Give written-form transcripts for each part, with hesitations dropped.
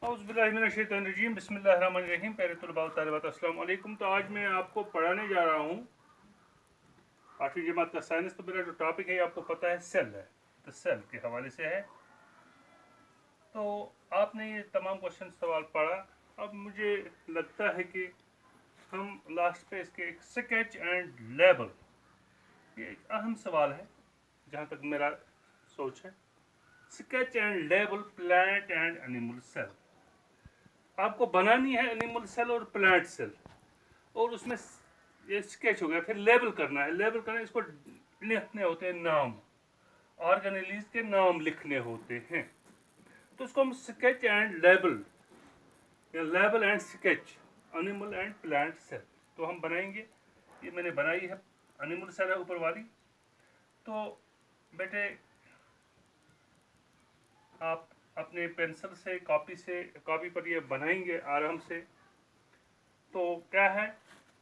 औज़ुबिल्लाहिमिनश्शैतानिर्रजीम बिस्मिल्लाहिर्रहमानिर्रहीम। प्यारे तलबा व तालिबात अस्सलाम वालेकुम। तो आज मैं आपको पढ़ाने जा रहा हूँ 8वीं जमात का साइंस। तो मेरा जो टॉपिक है आपको पता है, सेल है। तो सेल के हवाले से है। तो आपने ये तमाम क्वेश्चन सवाल पढ़ा। अब मुझे लगता है कि हम लास्ट पे इसके एक स्केच एंड लेबल, ये एक अहम सवाल है जहाँ तक मेरा सोच है। Sketch and label plant and animal cell. आपको बनानी है एनिमल सेल और प्लांट सेल, और उसमें ये स्केच हो गया, फिर लेबल करना है। लेबल करना, इसको लिखने होते हैं नाम, ऑर्गेनेलिज के नाम लिखने होते हैं। तो उसको हम स्केच एंड लेबल या label and sketch animal and plant cell तो हम बनाएंगे। ये मैंने बनाई है, एनिमल सेल है ऊपर वाली। तो बेटे आप अपने पेंसिल से कॉपी पर ये बनाएंगे आराम से। तो क्या है,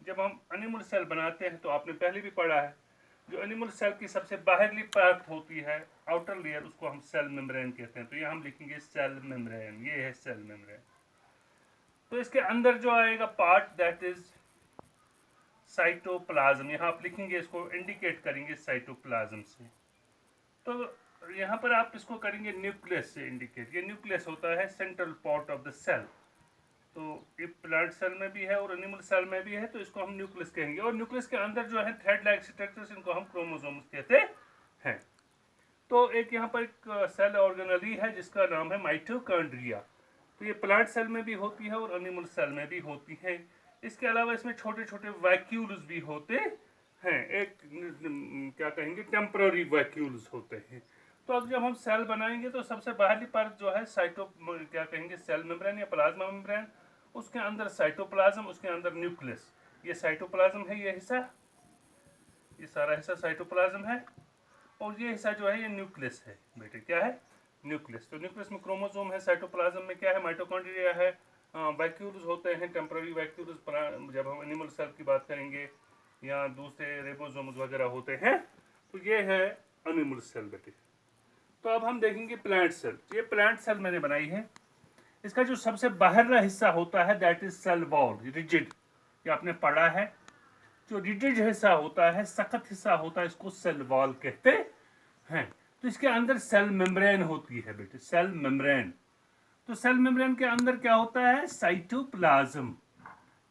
जब हम एनिमल सेल बनाते हैं तो आपने पहले भी पढ़ा है, जो एनिमल सेल की सबसे बाहरली पार्ट होती है, आउटर लेयर, उसको हम सेल मेम्ब्रेन कहते हैं। तो यहाँ हम लिखेंगे सेल मेम्ब्रेन, ये है सेल मेम्ब्रेन। तो इसके अंदर जो आएगा पार्ट, दैट इज साइटोप्लाज्म। यहाँ आप लिखेंगे, इसको इंडिकेट करेंगे साइटोप्लाज्म से। तो यहाँ पर आप इसको करेंगे न्यूक्लियस से इंडिकेट। ये न्यूक्लियस होता है central part of the cell. तो ये प्लांट सेल में भी है और एनिमल सेल में भी है, तो इसको हम न्यूक्लियस कहेंगे। और न्यूक्लियस के अंदर जो है थ्रेड लाइक स्ट्रक्चर्स, इनको हम क्रोमोसोम्स कहते हैं। तो एक यहाँ पर एक सेल ऑर्गेनेली है जिसका नाम है माइटोकॉन्ड्रिया। तो ये प्लांट सेल में भी होती है और एनिमल सेल में भी होती है। इसके अलावा इसमें छोटे छोटे वैक्यूल्स भी होते हैं। एक क्या कहेंगे, टेम्पररी वैक्यूल्स होते हैं। तो अब जब हम सेल बनाएंगे तो सबसे बाहरी पार्ट जो है क्या कहेंगे, सेल मेम्ब्रेन या प्लाज्मा मेम्ब्रेन। उसके अंदर साइटोप्लाज्म, उसके अंदर न्यूक्लियस। ये साइटोप्लाज्म है, ये हिस्सा, ये सारा हिस्सा साइटोप्लाज्म है। और ये हिस्सा जो है ये न्यूक्लियस है बेटे। क्या है? न्यूक्लियस। तो न्यूक्लियस में क्रोमोसोम है, साइटोप्लाज्म में क्या है, माइटोकॉन्ड्रिया है, वैक्यूल्स होते हैं, टेम्पररी वैक्यूल्स जब हम एनिमल सेल की बात करेंगे, या दूसरे रेबोसोम्स वगैरह होते हैं। तो ये है एनिमल सेल बेटे। तो अब हम देखेंगे प्लांट सेल। ये प्लांट सेल मैंने बनाई है। इसका जो सबसे बाहरला हिस्सा होता है, that is cell wall, rigid. ये आपने पढ़ा है। जो रिजिड हिस्सा होता है, सख्त हिस्सा होता है, इसको सेल वॉल कहते हैं। तो इसके अंदर सेल मेम्ब्रेन होती है बेटे, सेल मेम्ब्रेन। तो सेल मेम्ब्रेन के अंदर क्या होता है, साइटोप्लाज्म।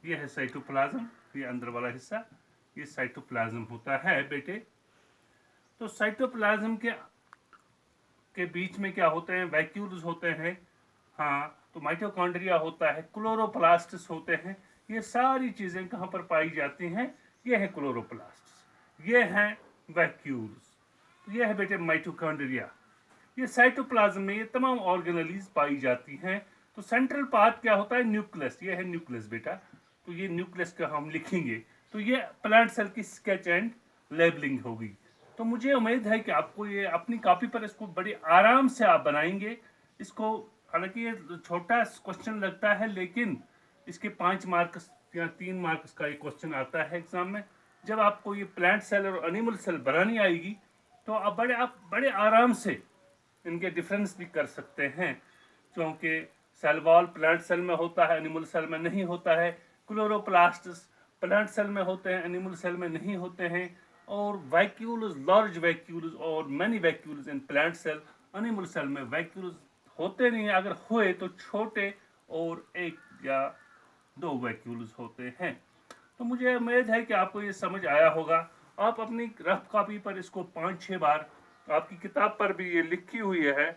ये है साइटोप्लाज्म, ये अंदर वाला हिस्सा, ये साइटोप्लाज्म होता है बेटे। तो साइटोप्लाज्म के बीच में क्या होते हैं, वैक्यूल्स होते हैं। हाँ, तो माइटोकॉन्ड्रिया होता है, क्लोरोप्लास्ट्स होते हैं। ये सारी चीजें कहाँ पर पाई जाती हैं, ये है क्लोरोप्लास्ट्स, ये हैं वैक्यूल्स। तो ये है बेटे माइटोकॉन्ड्रिया। ये साइटोप्लाज्म में ये तमाम ऑर्गेनेलीज पाई जाती हैं। तो सेंट्रल पार्ट क्या होता है, न्यूक्लियस। ये है न्यूक्लियस बेटा। तो ये न्यूक्लियस का हम लिखेंगे। तो ये प्लांट सेल की स्केच एंड लेबलिंग होगी। तो मुझे उम्मीद है कि आपको ये अपनी कॉपी पर इसको बड़ी आराम से आप बनाएंगे इसको। हालांकि ये छोटा क्वेश्चन लगता है, लेकिन इसके 5 मार्क्स या 3 मार्क्स का ये क्वेश्चन आता है एग्जाम में। जब आपको ये प्लांट सेल और एनिमल सेल बनानी आएगी तो आप बड़े आराम से इनके डिफरेंस भी कर सकते हैं। क्योंकि सेल वॉल प्लांट सेल में होता है, एनिमल सेल में नहीं होता है। क्लोरोप्लास्ट्स प्लांट सेल में होते हैं, एनिमल सेल में नहीं होते हैं। और वैक्यूल्स, लार्ज वैक्यूल्स और many vacuoles in plant cell, animal cell में वैक्यूल्स होते नहीं हैं। अगर हुए तो छोटे और 1 या 2 वैक्यूल्स होते हैं। तो मुझे उम्मीद है कि आपको ये समझ आया होगा। आप अपनी रफ कॉपी पर इसको 5-6 बार, आपकी किताब पर भी ये लिखी हुई है,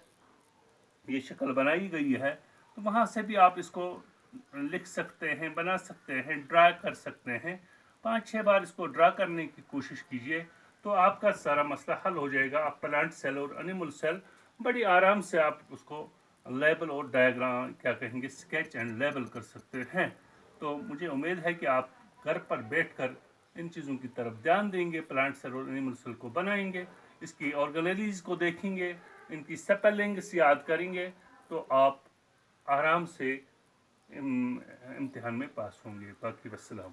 ये शक्ल बनाई गई है, तो वहाँ से भी आप इसको लिख सकते हैं, बना सकते हैं, ड्रा कर सकते हैं। 5-6 बार इसको ड्रा करने की कोशिश कीजिए तो आपका सारा मसला हल हो जाएगा। आप प्लांट सेल और एनिमल सेल बड़ी आराम से आप उसको लेबल और डायग्राम, क्या कहेंगे, स्केच एंड लेबल कर सकते हैं। तो मुझे उम्मीद है कि आप घर पर बैठकर इन चीज़ों की तरफ ध्यान देंगे, प्लांट सेल और एनिमल सेल को बनाएंगे, इसकी ऑर्गेनेलीज को देखेंगे, इनकी स्पेलिंग्स याद करेंगे, तो आप आराम से इम्तिहान में पास होंगे। बाकी वस्सलाम।